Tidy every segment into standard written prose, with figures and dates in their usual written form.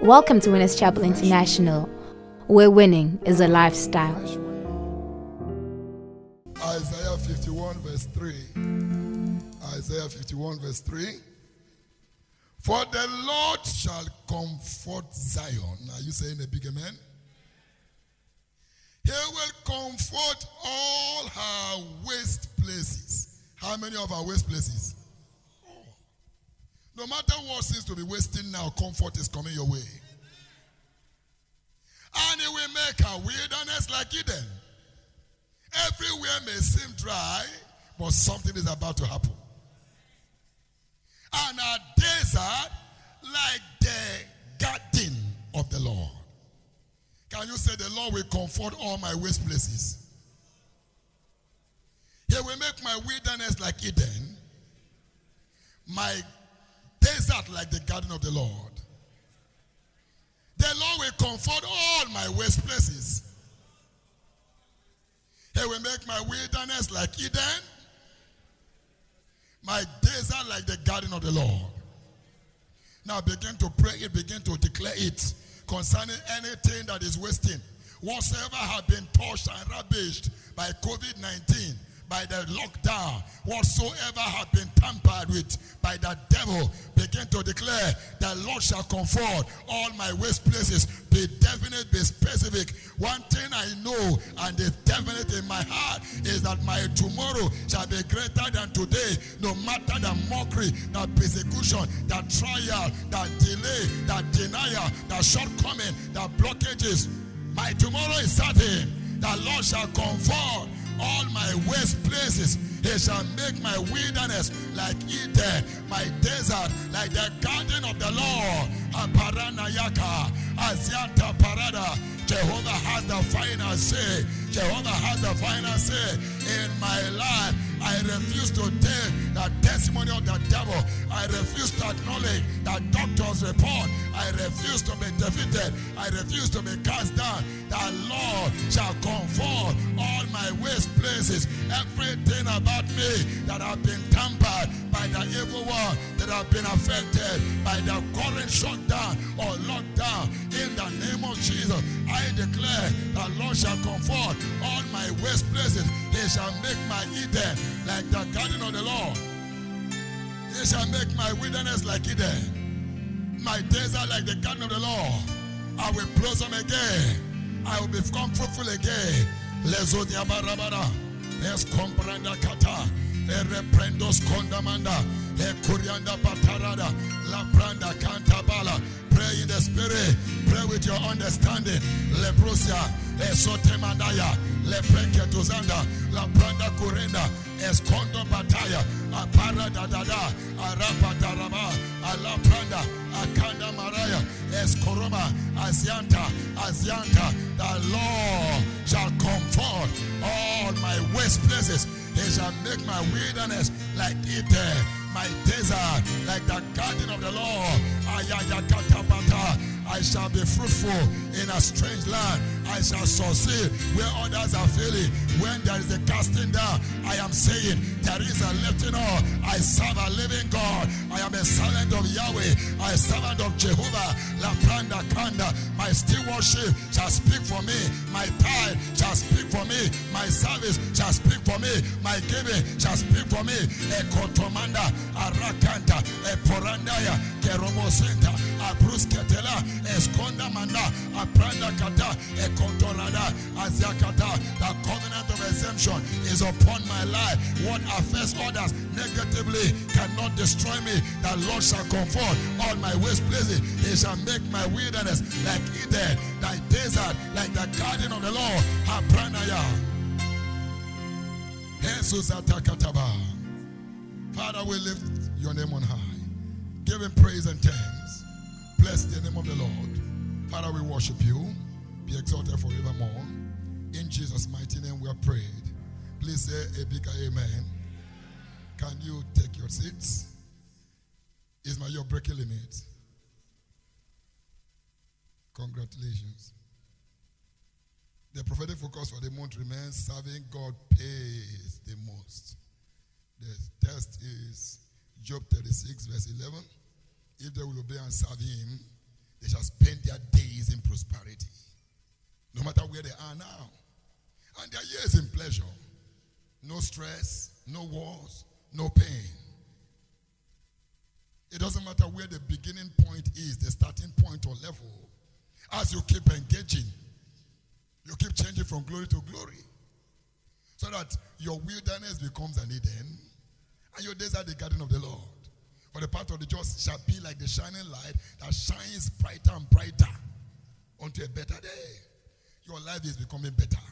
Welcome to Winners Chapel International, where winning is a lifestyle. Isaiah 51 verse 3. Isaiah 51 verse 3. For the Lord shall comfort Zion. Are you saying a big amen? He will comfort all her waste places. How many of our waste places? No matter what seems to be wasting now, comfort is coming your way. And He will make a wilderness like Eden. Everywhere may seem dry, but something is about to happen. And a desert like the garden of the Lord. Can you say, the Lord will comfort all my waste places? He will make my wilderness like Eden, my desert like the garden of the Lord. The Lord will comfort all my waste places. He will make my wilderness like Eden, my desert like the garden of the Lord. Now begin to pray it, begin to declare it concerning anything that is wasting. Whatsoever has been touched and ravished by COVID-19, by the lockdown, whatsoever has been tampered with by the devil, begin to declare, the Lord shall comfort all my waste places. Be definite, be specific. One thing I know and is definite in my heart is that my tomorrow shall be greater than today. No matter the mockery, the persecution, the trial, the delay, the denial, the shortcoming, the blockages, my tomorrow is certain. The Lord shall comfort all my waste places. He shall make my wilderness like Eden, my desert like the garden of the Lord. Aparanayaka, Azianta Parada. Jehovah has the final say. Jehovah has the final say in my life. I refuse to take the testimony of the devil. I refuse to acknowledge the doctor's report. I refuse to be defeated. I refuse to be cast down. The Lord shall comfort all my waste places. Everything about me that have been tampered by the evil one, that have been affected by the current shutdown or lockdown, in the name of Jesus, I declare the Lord shall comfort all my waste places. He shall make my Eden like the garden of the Lord. He shall make my wilderness like Eden, my desert like the garden of the Lord. I will blossom again. I will become fruitful again. Lezodia barabara, es comprenda kata, e reprendos condamanda, e curianda patarada, la branda cantabala. Pray in the spirit, pray with your understanding. Lebrusia, esotemandaya, lepreketuzanda, la branda curenda, escondo bataya, apara dadada, arapa daraba, ala branda, akanda maraya, eskoroma, azianta, the Lord shall comfort all my waste places. He shall make my wilderness like Eden, my desert like the garden of the Lord. I shall be fruitful in a strange land. I shall succeed where others are failing. When there is a casting down, I am saying there is a lifting up. I serve a living God. I am a servant of Yahweh. I am a servant of Jehovah. La Pranda Kanda. My stewardship shall speak for me. My tithe shall speak for me. My service shall speak for me. My giving shall speak for me. E Kotomanda, Arakanta, E Porandaya, Keromo Center, A Brusketela, Esconda Manda, A Pranda Kata, E Kontorada, Aziakata. The covenant of exemption is upon my life. What affects others negatively cannot destroy me. The Lord shall comfort all my waste places. He shall make my wilderness like Eden, thy desert like the garden of the Lord. Apranaya. Jesus Atakataba. Father, we lift your name on high. Give him praise and thanks. Bless the name of the Lord. Father, we worship you. Be exalted forevermore. In Jesus' mighty name we have prayed. Please say a bigger amen. Can you take your seats? Is my your breaking limit? Congratulations. The prophetic focus for the month remains serving God pays the most. The text is Job 36 verse 11. If they will obey and serve him, they shall spend prosperity, no matter where they are now. And their years in pleasure. No stress, no wars, no pain. It doesn't matter where the beginning point is, the starting point or level. As you keep engaging, you keep changing from glory to glory. So that your wilderness becomes an Eden, and your days are the garden of the Lord. For the path of the just shall be like the shining light that shines brighter and brighter unto a better day. Your life is becoming better.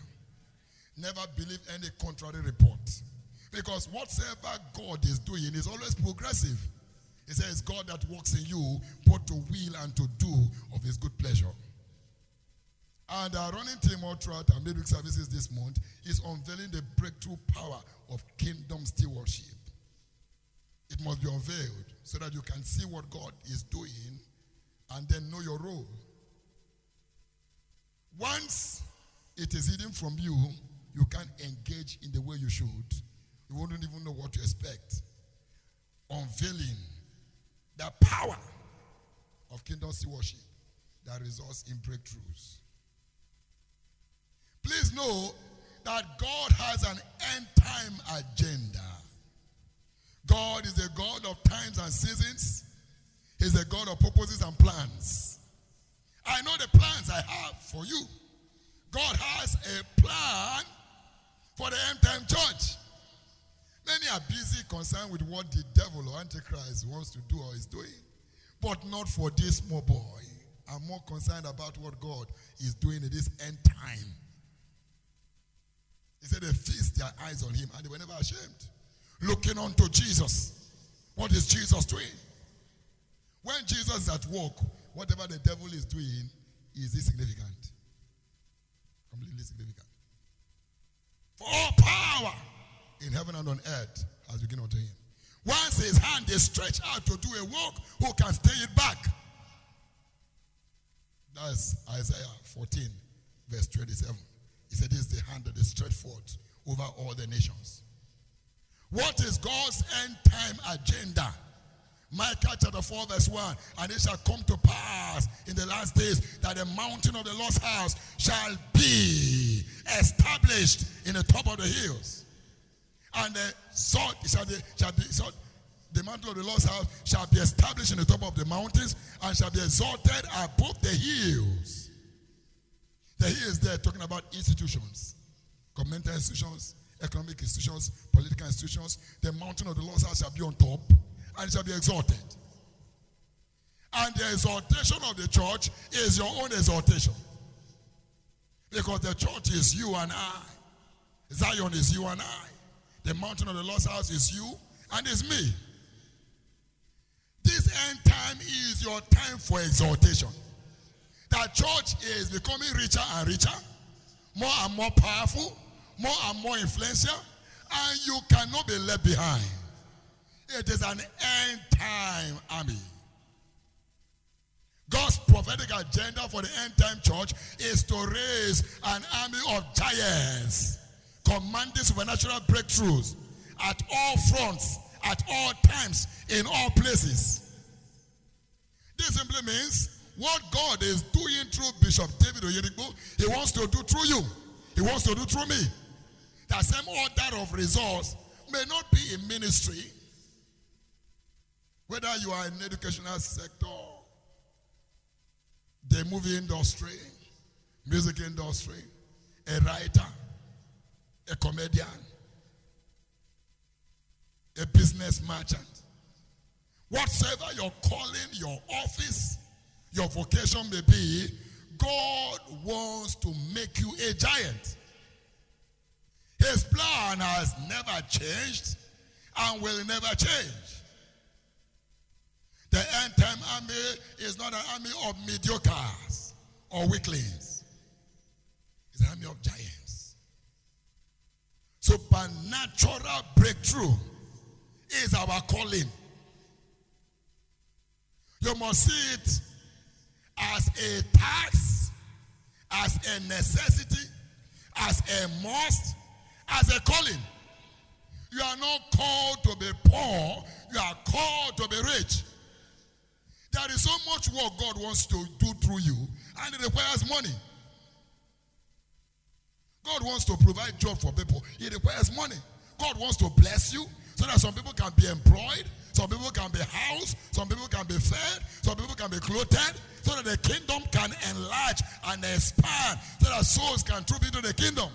Never believe any contrary report. Because whatsoever God is doing is always progressive. He says, God that works in you, both to will and to do of his good pleasure. And our running team all throughout our midweek services this month is unveiling the breakthrough power of kingdom stewardship. It must be unveiled so that you can see what God is doing and then know your role. Once it is hidden from you, you can't engage in the way you should. You wouldn't even know what to expect. Unveiling the power of kingdom stewardship that results in breakthroughs. Please know that God has an end time agenda. God is a God of times and seasons. He's a God of purposes and plans. I know the plans I have for you. God has a plan for the end time church. Many are busy concerned with what the devil or Antichrist wants to do or is doing. But not for this small boy. I'm more concerned about what God is doing in this end time. He said they fixed their eyes on him and they were never ashamed. Looking unto Jesus. What is Jesus doing? When Jesus is at work, whatever the devil is doing is insignificant. Completely significant. For all power in heaven and on earth has begun unto him. Once his hand is stretched out to do a work, who can stay it back? That's Isaiah 14, verse 27. He said, this is the hand that is stretched forth over all the nations. What is God's end time agenda? Micah chapter 4 verse 1. And it shall come to pass in the last days that the mountain of the Lord's house shall be established in the top of the hills. And the mountain of the Lord's house shall be established in the top of the mountains and shall be exalted above the hills. The hills there talking about institutions, governmental institutions, economic institutions, political institutions. The mountain of the Lord's house shall be on top and it shall be exalted. And the exaltation of the church is your own exaltation. Because the church is you and I. Zion is you and I. The mountain of the Lord's house is you and is me. This end time is your time for exaltation. That church is becoming richer and richer, more and more powerful, more and more influential, and you cannot be left behind. It is an end time army. God's prophetic agenda for the end time church is to raise an army of giants, commanding supernatural breakthroughs at all fronts, at all times, in all places. This simply means what God is doing through Bishop David Oyedigbo, he wants to do through you. He wants to do through me. That same order of results may not be in ministry, whether you are in the educational sector, the movie industry, music industry, a writer, a comedian, a business merchant. Whatsoever your calling, your office, your vocation may be, God wants to make you a giant. His plan has never changed and will never change. The end time army is not an army of mediocres or weaklings. It's an army of giants. Supernatural breakthrough is our calling. You must see it as a task, as a necessity, as a must, as a calling. You are not called to be poor, you are called to be rich. There is so much work God wants to do through you, and it requires money. God wants to provide job for people. It requires money. God wants to bless you so that some people can be employed, some people can be housed, some people can be fed, some people can be clothed, so that the kingdom can enlarge and expand, so that souls can troop into the kingdom.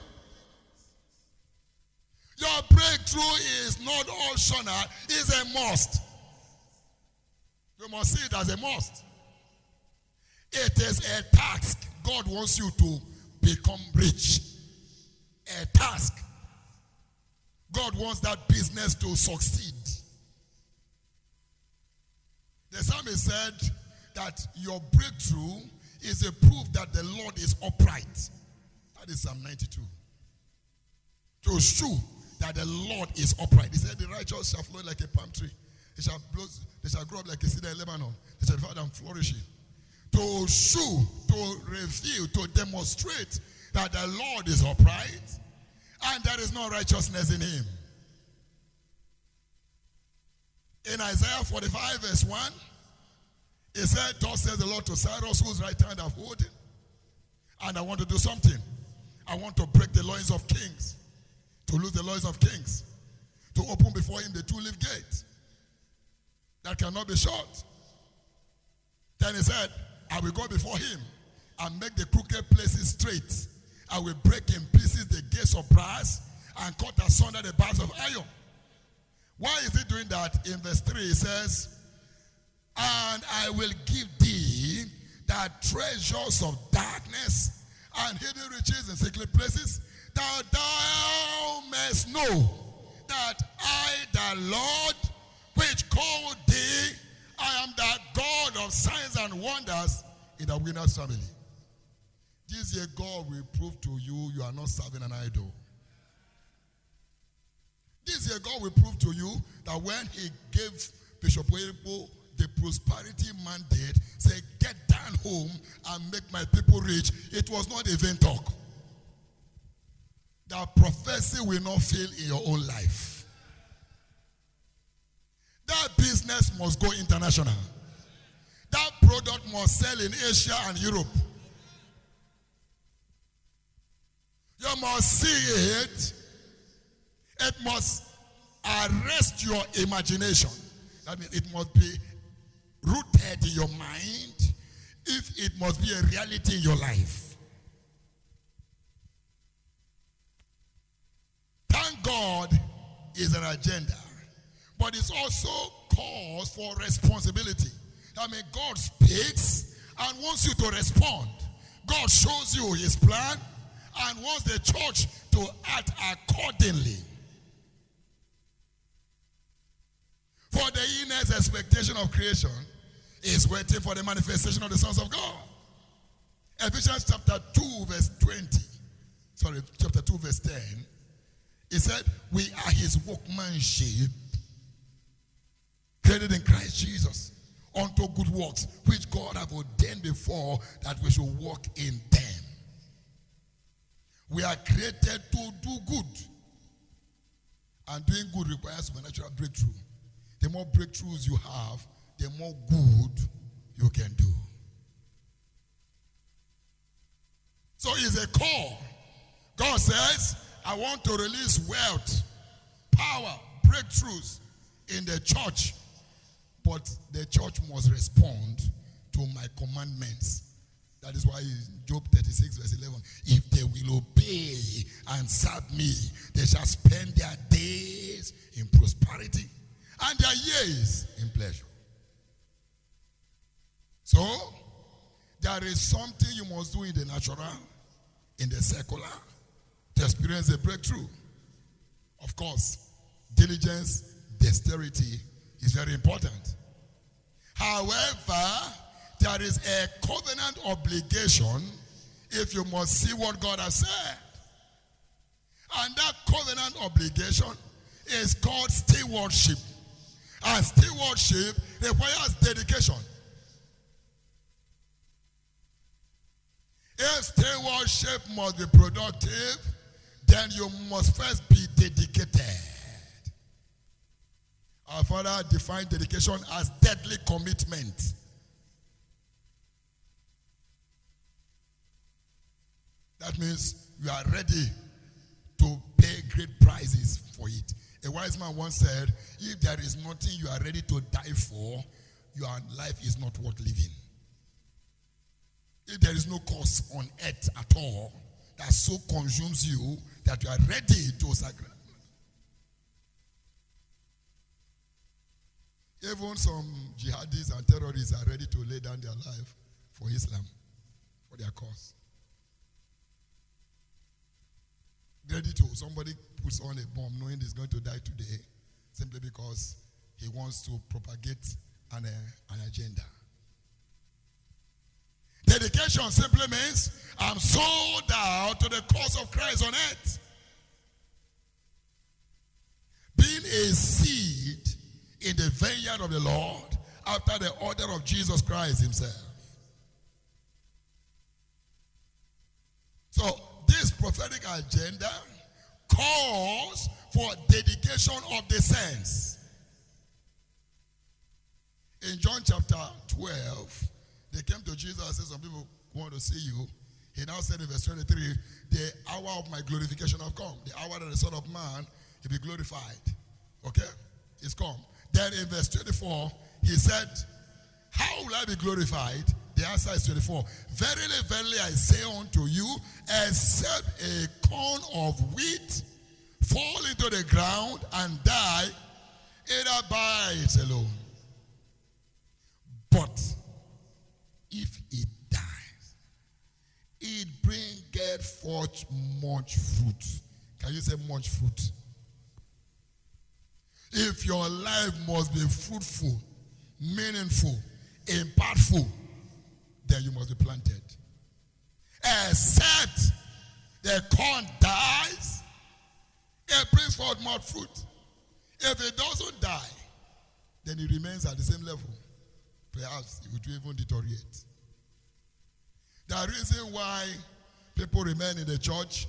Your breakthrough is not optional, it's a must. You must see it as a must. It is a task. God wants you to become rich. A task. God wants that business to succeed. The psalmist said that your breakthrough is a proof that the Lord is upright. That is Psalm 92. To show that the Lord is upright. He said, the righteous shall flow like a palm tree. They shall grow up like a cedar in Lebanon. They shall find them flourishing. To show, to reveal, to demonstrate that the Lord is upright and there is no righteousness in him. In Isaiah 45 verse 1, he said, thus says the Lord to Cyrus, whose right hand I've holding. And I want to do something. I want to break the loins of kings, to loose the loins of kings, to open before him the two-leaf gate that cannot be shut. Then he said, I will go before him and make the crooked places straight. I will break in pieces the gates of brass and cut asunder the bars of iron. Why is he doing that? In verse 3 it says, and I will give thee the treasures of darkness and hidden riches in secret places, that thou mayest know that I, the Lord, which called thee, I am the God of signs and wonders in the winner's family. This year, God will prove to you you are not serving an idol. This year, God will prove to you that when he gave Bishop Oyedepo the prosperity mandate, say, get down home and make my people rich, it was not a vain talk. That prophecy will not fail in your own life. That business must go international. That product must sell in Asia and Europe. You must see it. It must arrest your imagination. That means it must be rooted in your mind if it must be a reality in your life. Thank God is an agenda, but it's also cause for responsibility. I mean, God speaks and wants you to respond. God shows you his plan and wants the church to act accordingly. For the earnest expectation of creation is waiting for the manifestation of the sons of God. Ephesians chapter 2 verse 20. Chapter 2 verse 10. It said, we are his workmanship, created in Christ Jesus, unto good works, which God have ordained before that we should walk in them. We are created to do good. And doing good requires supernatural breakthrough. The more breakthroughs you have, the more good you can do. So it's a call. God says, I want to release wealth, power, breakthroughs in the church. But the church must respond to my commandments. That is why in Job 36 verse 11, if they will obey and serve me, they shall spend their days in prosperity and their years in pleasure. So, there is something you must do in the natural, in the secular, to experience a breakthrough. Of course, diligence, dexterity is very important. However, there is a covenant obligation if you must see what God has said. And that covenant obligation is called stewardship. And stewardship requires dedication. If stewardship must be productive, then you must first be dedicated. Our Father defined dedication as deadly commitment That means you are ready to pay great prices for it. A wise man once said, if there is nothing you are ready to die for, your life is not worth living. If there is no cause on earth at all that so consumes you that you are ready to sacrifice. Even some jihadis and terrorists are ready to lay down their life for Islam, for their cause. Ready to, somebody puts on a bomb knowing he's going to die today simply because he wants to propagate an agenda. Dedication simply means I'm sold out to the cause of Christ on earth. Being a seed in the vineyard of the Lord after the order of Jesus Christ himself. So this prophetic agenda calls for dedication of the saints. In John chapter 12, they came to Jesus and said, some people want to see you. He now said in verse 23, the hour of my glorification have come. The hour that the Son of Man will be glorified. Okay? It's come. Then in verse 24, he said, how will I be glorified? The answer is 24. Verily, verily, I say unto you, except a corn of wheat fall into the ground and die, it abides alone. But if it dies, it bringeth forth much fruit. Can you say much fruit? If your life must be fruitful, meaningful, impactful, then you must be planted. Except the corn dies, it brings forth more fruit. If it doesn't die, then it remains at the same level. Perhaps it would even deteriorate. The reason why people remain in the church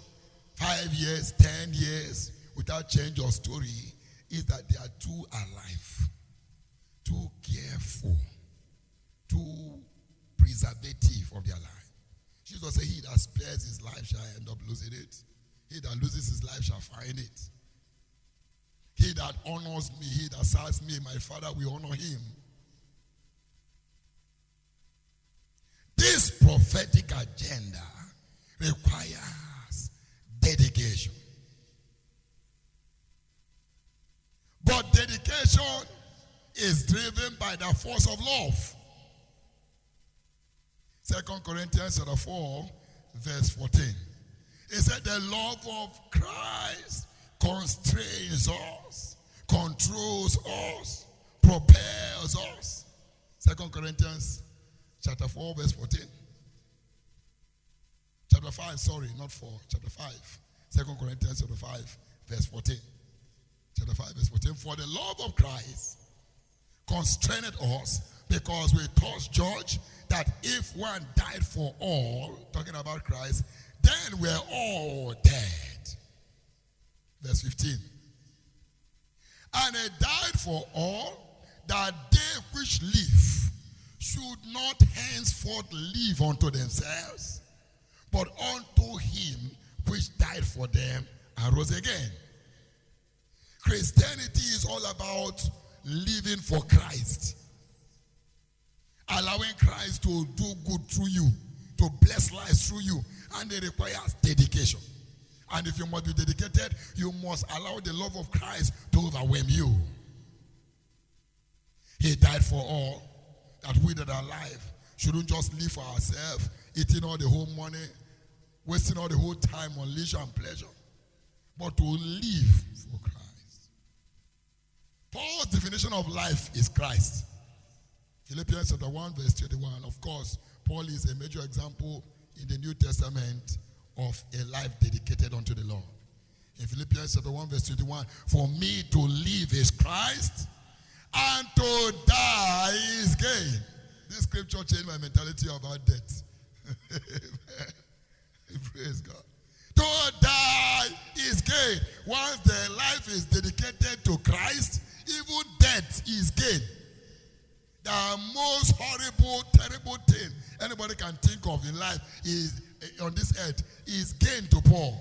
5 years, 10 years without change or story is that they are too alive, too careful, too preservative of their life. Jesus said, he that spares his life shall end up losing it. He that loses his life shall find it. He that honors me, he that serves me, my Father will honor him. This prophetic agenda requires dedication. But dedication is driven by the force of love. 2 Corinthians 4, verse 14. It said the love of Christ constrains us, controls us, propels us. 2 Corinthians chapter 4, verse 14. Chapter 5, sorry, not 4, chapter 5. 2 Corinthians chapter 5, verse 14. Chapter 5, verse 14. For the love of Christ constrained us, because we thus judge that if one died for all, talking about Christ, then we're all dead. Verse 15. And he died for all, that they which live should not henceforth live unto themselves, but unto him which died for them and rose again. Christianity is all about living for Christ. Allowing Christ to do good through you, to bless lives through you. And it requires dedication. And if you must be dedicated, you must allow the love of Christ to overwhelm you. He died for all, that we that are alive shouldn't just live for ourselves, eating all the whole money, wasting all the whole time on leisure and pleasure, but to live for Christ. Paul's definition of life is Christ. Philippians chapter 1, verse 21. Of course, Paul is a major example in the New Testament of a life dedicated unto the Lord. In Philippians chapter 1, verse 21, for me to live is Christ, and to die is gain. This scripture changed my mentality about death. Praise God. To die is gain. Once the life is dedicated to Christ, even death is gain. The most horrible, terrible thing anybody can think of in life is on this earth is gain to Paul.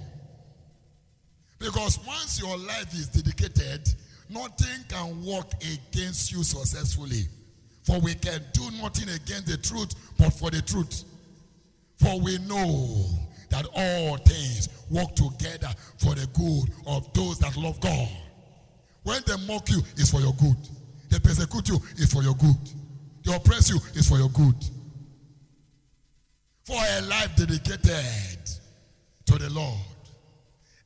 Because once your life is dedicated, nothing can work against you successfully. For we can do nothing against the truth, but for the truth. For we know that all things work together for the good of those that love God. When they mock you, it's for your good. They persecute you, it's for your good. They oppress you, it's for your good. For a life dedicated to the Lord,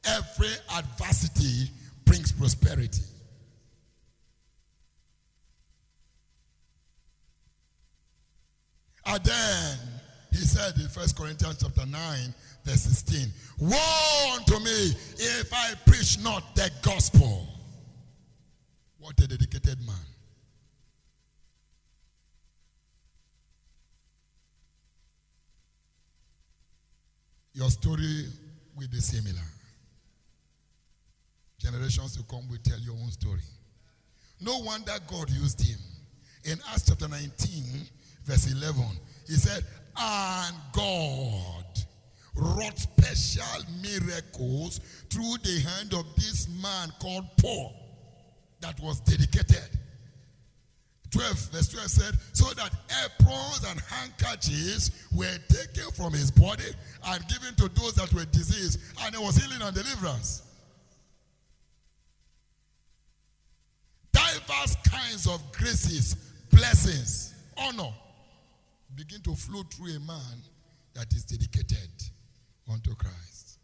every adversity brings prosperity. And then he said in 1 Corinthians chapter 9, verse 16, woe unto me if I preach not the gospel. What a dedicated man. Your story will be similar. Generations to come will tell your own story. No wonder God used him. In Acts chapter 19, verse 11, he said, and God wrought special miracles through the hand of this man called Paul that was dedicated. 12, verse 12 said, so that aprons and handkerchiefs were taken from his body and given to those that were diseased, and there was healing and deliverance. Diverse kinds of graces, blessings, honor begin to flow through a man that is dedicated unto Christ.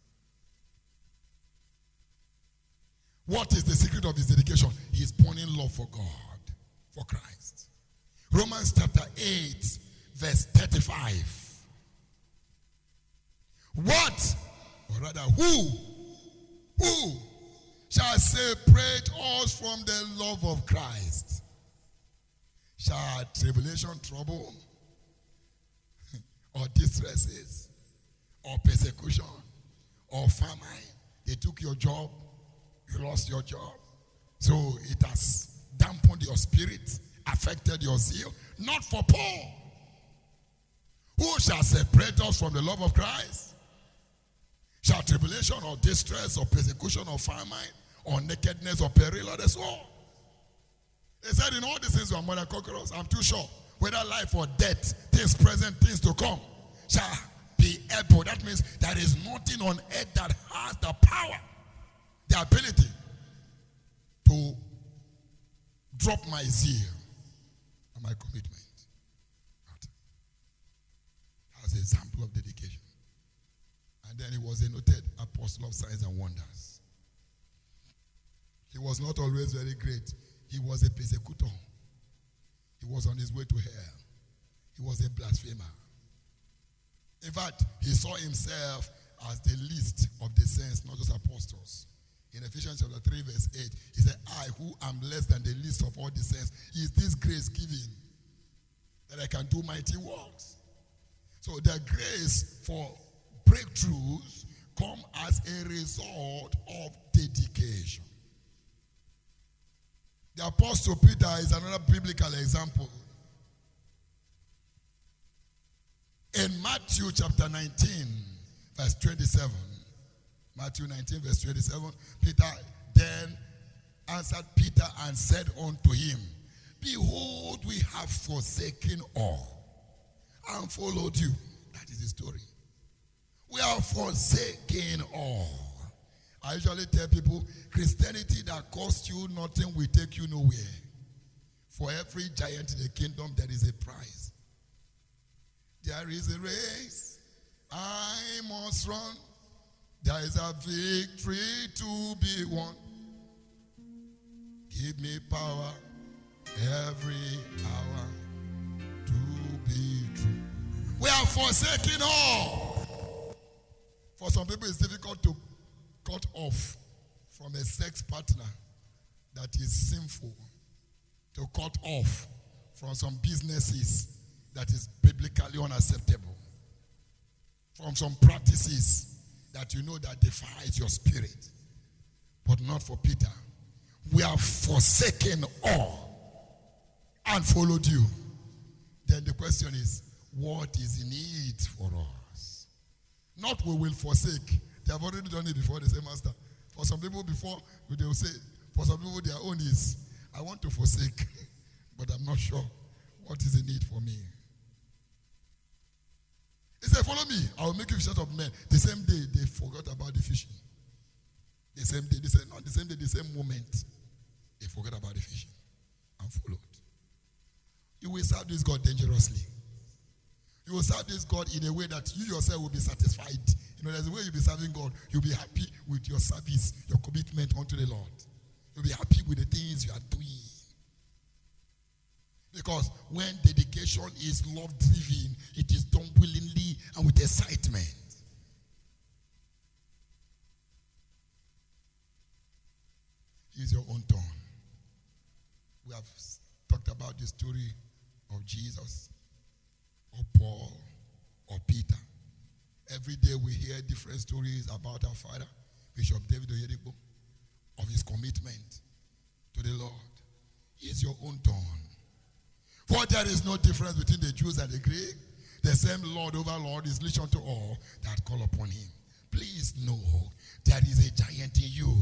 What is the secret of his dedication? He is born in love for God, for Christ. Romans chapter 8, verse 35. What, or rather who shall separate us from the love of Christ? Shall tribulation, trouble, or distresses, or persecution, or famine? They took your job, you lost your job. So it has dampened your spirit, affected your zeal. Not for Paul. Who shall separate us from the love of Christ? Shall tribulation, or distress, or persecution, or famine, or nakedness, or peril, or the sword? They said in all these things we are more than conquerors. I'm too sure. Whether life or death, things present, things to come, shall be able. That means there is nothing on earth that has the power, the ability to drop my zeal and my commitment. As an example of dedication. And then he was a noted apostle of signs and wonders. He was not always very great. He was a persecutor. He was on his way to hell. He was a blasphemer. In fact, he saw himself as the least of the saints, not just apostles. In Ephesians chapter 3, verse 8, he said, I who am less than the least of all the saints, is this grace given that I can do mighty works. So the grace for breakthroughs come as a result of dedication. The Apostle Peter is another biblical example. In Matthew chapter 19, verse 27, Matthew 19, verse 27, Peter then answered Peter and said unto him, behold, we have forsaken all and followed you. That is the story. We have forsaken all. I usually tell people, Christianity that costs you nothing will take you nowhere. For every giant in the kingdom, there is a prize. There is a race I must run. There is a victory to be won. Give me power every hour to be true. We are forsaking all. For some people, it's difficult to cut off from a sex partner that is sinful, to cut off from some businesses that is biblically unacceptable, from some practices that you know that defies your spirit. But not for Peter. We have forsaken all and followed you. Then the question is, what is in it for us? Not we will forsake. They have already done it before. They say, Master. For some people before, they will say, for some people their own is, I want to forsake, but I'm not sure what is the need for me. He said, follow me. I will make you fishers of men. The same day, they forgot about the fishing. The same day, they said, not the same day, the same moment, they forgot about the fishing and followed. You will serve this God dangerously. You will serve this God in a way that you yourself will be satisfied. You know, there's a way you'll be serving God. You'll be happy with your service, your commitment unto the Lord. You'll be happy with the things you are doing. Because when dedication is love-driven, it is done willingly and with excitement. It's your own turn. We have talked about the story of Jesus, or Paul, or Peter. Every day we hear different stories about our father, Bishop David Oyedepo, of his commitment to the Lord. It's your own turn. For there is no difference between the Jews and the Greek. The same Lord over Lord is rich unto all that call upon him. Please know there is a giant in you.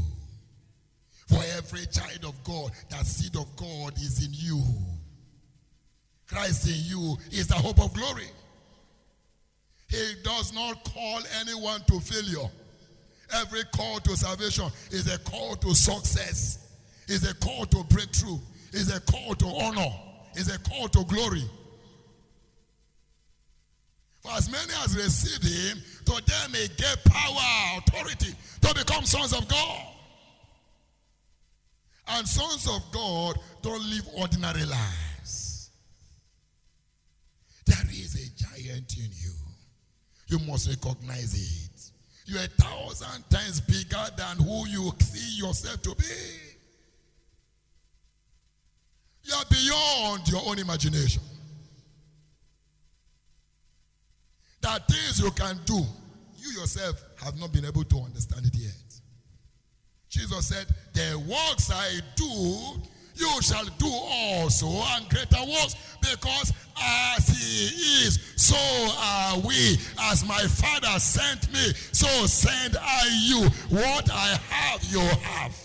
For every child of God, that seed of God is in you. Christ in you is the hope of glory. He does not call anyone to failure. Every call to salvation is a call to success, is a call to breakthrough, is a call to honor, is a call to glory. For as many as receive him, to them may get power, authority to become sons of God. And sons of God don't live ordinary lives. There is a giant in you. You must recognize it. You are 1,000 times bigger than who you see yourself to be. You are beyond your own imagination. There are things you can do. You yourself have not been able to understand it yet. Jesus said, the works I do, you shall do also, and greater works, because as he is, so are we. As my Father sent me, so send I you. What I have, you have.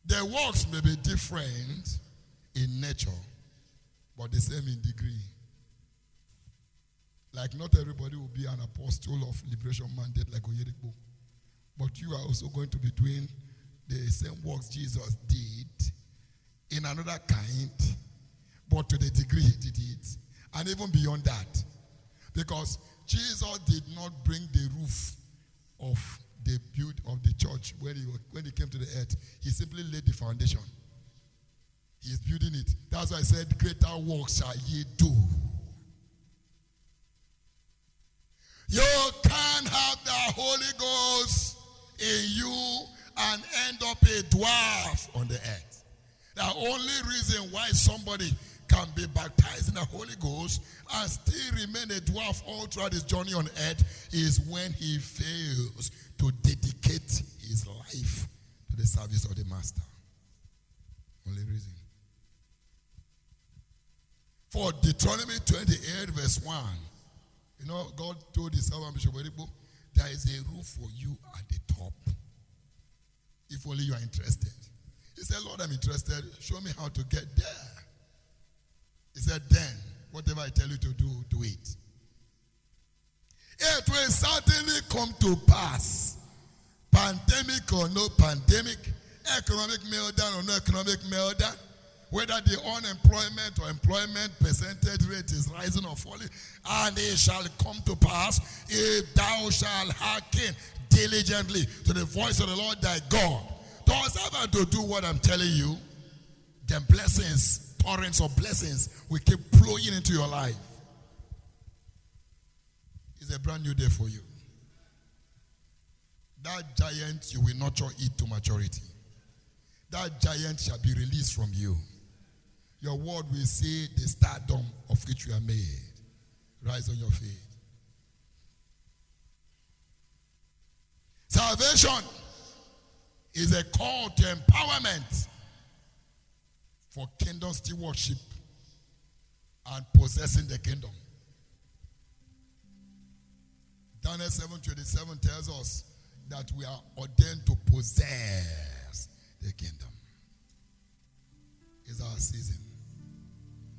The works may be different in nature, but the same in degree. Like not everybody will be an apostle of liberation mandate like Oyedepo. But you are also going to be doing the same works Jesus did in another kind, but to the degree he did it. And even beyond that. Because Jesus did not bring the roof of the build of the church when he came to the earth. He simply laid the foundation. He is building it. That's why I said, greater works shall ye do. You can't have the Holy Ghost in you and end up a dwarf on the earth. The only reason why somebody can be baptized in the Holy Ghost and still remain a dwarf all throughout his journey on earth is when he fails to dedicate his life to the service of the Master. Only reason. For Deuteronomy 28 verse 1, you know, God told his servant Bishop Oyedepo, there is a roof for you at the top. If only you are interested. He said, Lord, I'm interested. Show me how to get there. He said, then, whatever I tell you to do, do it. It will certainly come to pass. Pandemic or no pandemic, economic meltdown or no economic meltdown, whether the unemployment or employment percentage rate is rising or falling, and it shall come to pass if thou shalt hearken diligently to the voice of the Lord thy God, to observe and to do what I'm telling you, then blessings, torrents of blessings will keep flowing into your life. It's a brand new day for you. That giant you will nurture it to maturity. That giant shall be released from you. Your word will say the stardom of which you are made. Rise on your feet. Salvation is a call to empowerment for kingdom stewardship and possessing the kingdom. Daniel 7:27 tells us that we are ordained to possess the kingdom. It's our season.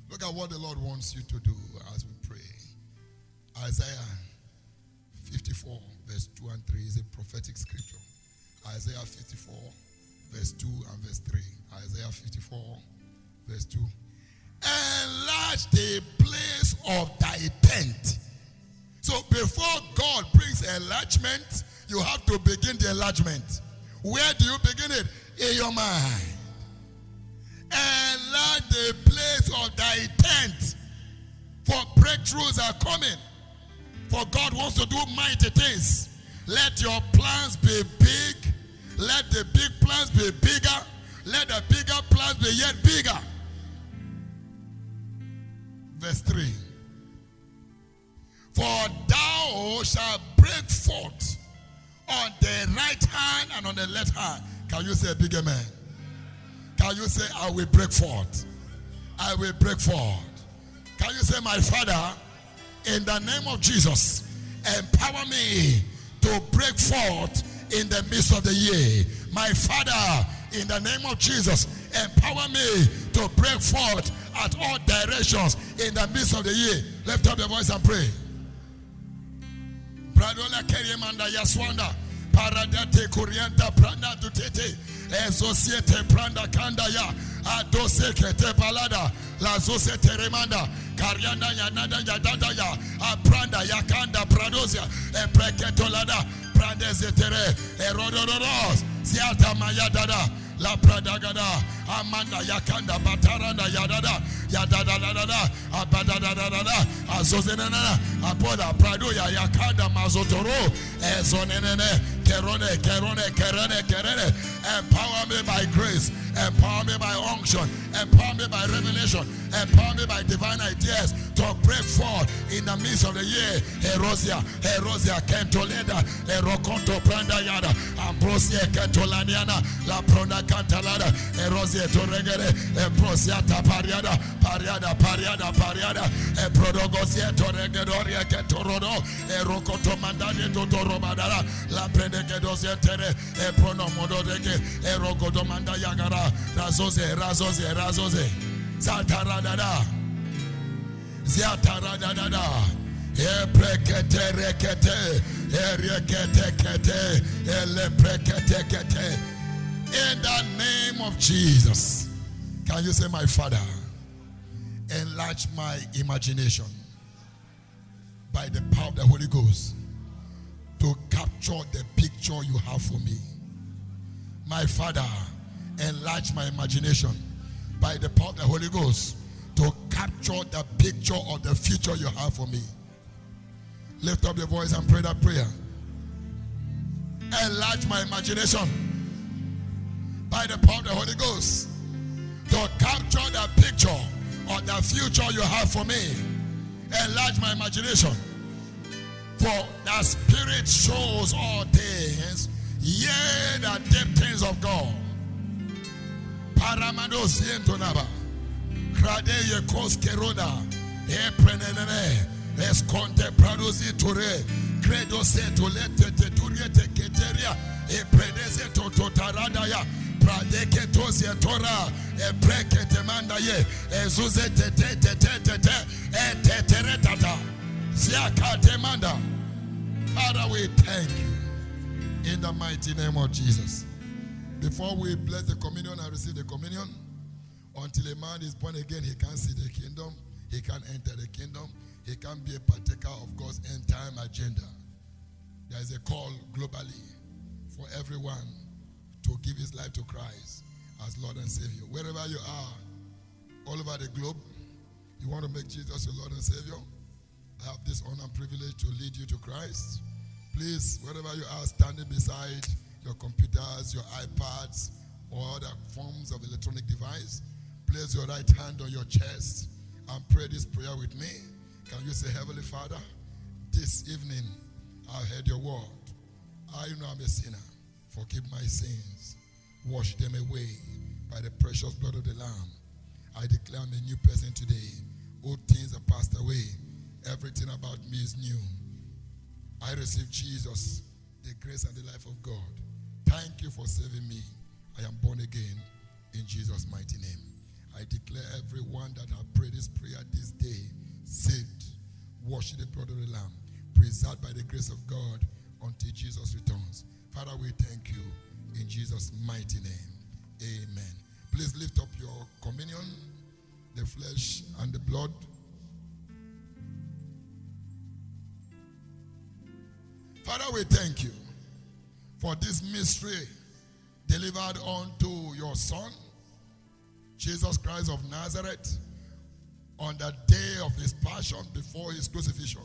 Look at what the Lord wants you to do as we pray. Isaiah 54 verse 2 and 3 is a prophetic scripture. Isaiah 54 verse 2 and verse 3. Isaiah 54 verse 2. Enlarge the place of thy tent. So before God brings enlargement, you have to begin the enlargement. Where do you begin it? In your mind. Enlarge the place of thy tent. For breakthroughs are coming. For God wants to do mighty things. Let your plans be big. Let the big plans be bigger. Let the bigger plans be yet bigger. Verse 3. For thou shalt break forth on the right hand and on the left hand. Can you say a big amen? Can you say, I will break forth? I will break forth. Can you say, my Father, in the name of Jesus, empower me to break forth in the midst of the year. My Father, in the name of Jesus, empower me to break forth at all directions in the midst of the year. Lift up your voice and pray. Bradola Keriamanda Yaswanda Paradate Kurianta Pranda Dutete Societe Pranda Kandaya Adose Kete Palada La Societe Remanda Karianda Yanada Yadadaya Apranda Yakanda Pradosia Epreketolada Prandezetere Erodoros Siata Mayadada La Pradagada Amanda Yakanda Bataranda Yadada Yadada Abadada Azozenana Apoda Pradoya Yakanda Mazotoro Ezonene Kerone empower me by grace, empower me by unction, empower me by revelation, empower me by divine ideas to break forth in the midst of the year. Erosia Kentoleda Erokonto Pranda Yada Ambrosia Kentolaniana La Pronda Cantalada Erosia Torregere Embrosia Tapariada Pariada Eprodogosia Torregedoria Ketorodo Erokoto Mandane Totorobadara La Prenegedosia Tere Epronomodo Dege Erogodomanda Yagara Razoze Zataradada Eprekete rekete Erekete kete Eleprekete kete. In the name of Jesus. Can you say, my Father, enlarge my imagination by the power of the Holy Ghost to capture the picture you have for me. My Father, enlarge my imagination by the power of the Holy Ghost to capture the picture of the future you have for me. Lift up your voice and pray that prayer. Enlarge my imagination by the power of the Holy Ghost to capture the picture of the future you have for me. Enlarge my imagination. For the Spirit shows all things, yea, the deep things of God. Paramando sientonaba. Kradeye koskeroda. Eprenene. Esconde pradosi ture. Credo se tolete teturiete keteria. Epredese tototaradaya. Pradeke tosia tora. Epreke temanda ye. Ezuze tete eteteretata. Siaka temanda. Father, we thank you in the mighty name of Jesus. Before we bless the communion and receive the communion, until a man is born again, he can't see the kingdom, he can't enter the kingdom, he can't be a partaker of God's end time agenda. There is a call globally for everyone to give his life to Christ as Lord and Savior. Wherever you are, all over the globe, you want to make Jesus your Lord and Savior, I have this honor and privilege to lead you to Christ. Please, wherever you are, standing beside your computers, your iPads, or other forms of electronic device, place your right hand on your chest and pray this prayer with me. Can you say, Heavenly Father, this evening I heard your word. I know I'm a sinner. Forgive my sins. Wash them away by the precious blood of the Lamb. I declare I'm a new person today. Old things have passed away. Everything about me is new. I receive Jesus, the grace and the life of God. Thank you for saving me. I am born again in Jesus' mighty name. I declare everyone that have prayed this prayer this day, saved, washed in the blood of the Lamb, preserved by the grace of God until Jesus returns. Father, we thank you in Jesus' mighty name. Amen. Please lift up your communion, the flesh and the blood. Father, we thank you for this mystery delivered unto your Son, Jesus Christ of Nazareth, on the day of his passion before his crucifixion.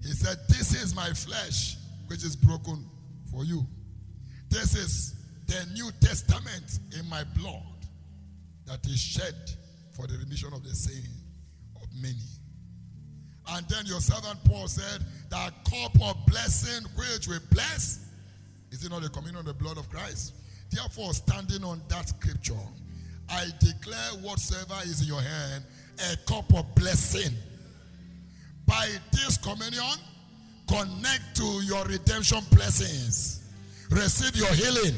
He said, this is my flesh, which is broken for you. This is the New Testament in my blood that is shed for the remission of the sin of many. And then your servant Paul said, that cup of blessing which we bless, is it not the communion of the blood of Christ? Therefore, standing on that scripture, I declare whatsoever is in your hand, a cup of blessing. By this communion, connect to your redemption blessings. Receive your healing.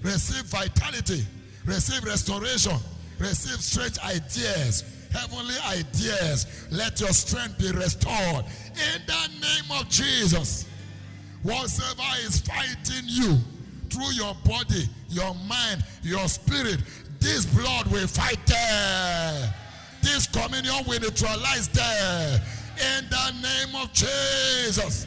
Receive vitality. Receive restoration. Receive strange ideas. Heavenly ideas. Let your strength be restored. In the name of Jesus. Whatsoever is fighting you through your body, your mind, your spirit, this blood will fight there. This communion will neutralize there. In the name of Jesus.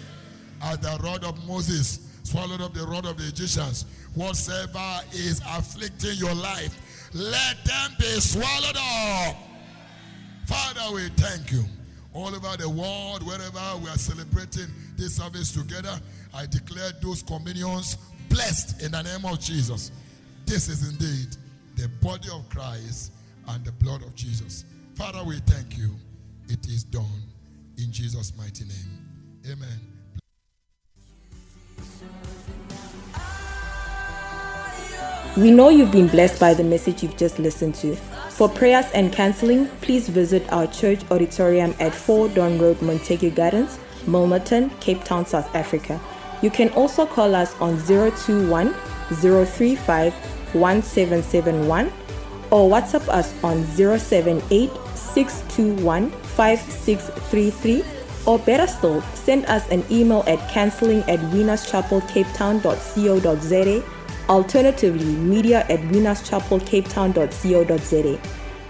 As the rod of Moses swallowed up the rod of the Egyptians, whatsoever is afflicting your life, let them be swallowed up. Father, we thank you. All over the world, wherever we are celebrating this service together, I declare those communions blessed in the name of Jesus. This is indeed the body of Christ and the blood of Jesus. Father, we thank you. It is done in Jesus' mighty name. Amen. We know you've been blessed by the message you've just listened to. For prayers and counseling, please visit our church auditorium at 4 Don Road, Montague Gardens, Milnerton, Cape Town, South Africa. You can also call us on 021 035 1771 or WhatsApp us on 078 621 5633, or better still, send us an email at counseling@winnerschapelcapetown.co.za, alternatively media@winnerschapelcapetown.co.za.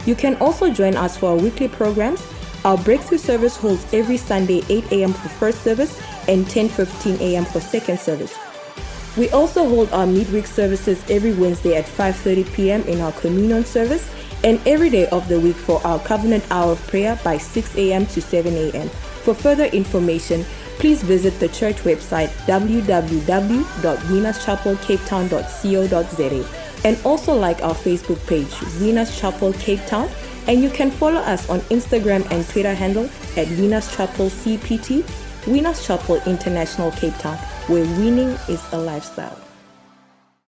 You can also join us for our weekly programs. Our breakthrough service holds every Sunday 8 a.m. for first service and 10:15 a.m. for second service. We also hold our midweek services every Wednesday at 5:30 p.m. in our communion service, and every day of the week for our covenant hour of prayer by 6 a.m. to 7 a.m. For further information, please visit the church website www.winnerschapelcapetown.co.za, and also like our Facebook page, Winners Chapel Cape Town, and you can follow us on Instagram and Twitter handle at Winners Chapel CPT, Winners Chapel International Cape Town, where winning is a lifestyle.